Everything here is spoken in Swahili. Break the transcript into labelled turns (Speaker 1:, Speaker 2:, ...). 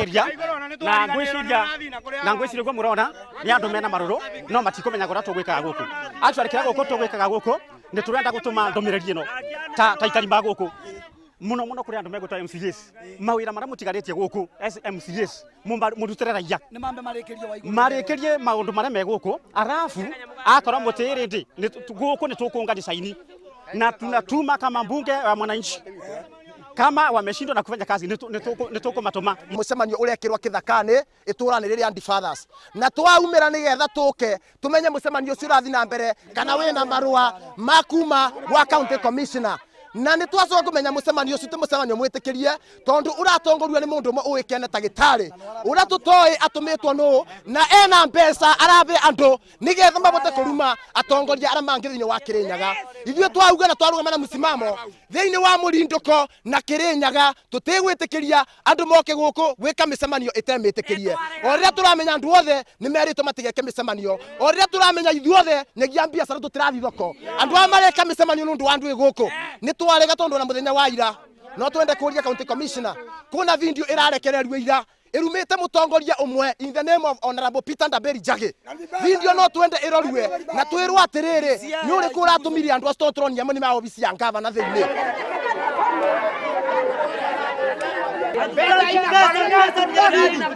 Speaker 1: area na ngwiciria gwa murona ni andu mena maruru no matikomenya gora tugwikaga guku actually kira guku tugwikaga guku ni turenda gutuma ndomireri ino ta itari ba guku muno kuri andu megutwa MCAs mawira mara mutigaritie guku MCAs murutire raia
Speaker 2: ni mambe
Speaker 1: marekerie maundu mara meguku arafu akora mutiri ndi guku ni tukunga design na tunatuma kama mbunge wa mwananchi kama wameshindwa na kufanya kazi nituko matoma
Speaker 2: mucemanio urekirwa kithakani iturani riri andi fathers na twaumira nigetha tuke tumenye mucemanio ucio urathi na mbere kana wina marua makuma wa county commissioner na ni twacoka kumenya mucemanio ucio ti mucemanio mwitikirie tondu uratongorio ni mundu uikene ta gitari ura tutoi atumitwo no na ena mbeca arabe andu nigetha mabote kuruma atongoria ara mangi thiini wa Kirinyaga ithio twauga na twarugama na musimamo thiini wa murinduko na Kirinyaga tutigwitikiria andu moke guku gwika micemanio itemitikirie oria turamenya andu othe ni merito matigeke micemanio oria turamenya ithuothe nyagia biacara tutirathi thoko andu amareka micemanio nundu andu iguku ni twarega tondu na muthenya wa ira no twende kuria county commissioner kuna video irarekererio ira irumite mutongoria umwe in the name of Honorable Peter Ndaberi Njagi video no twende irorue na twirwo atiriri ni uri kura tumiri andu astotron yamwe ni ma ofisi ya ngavana thiini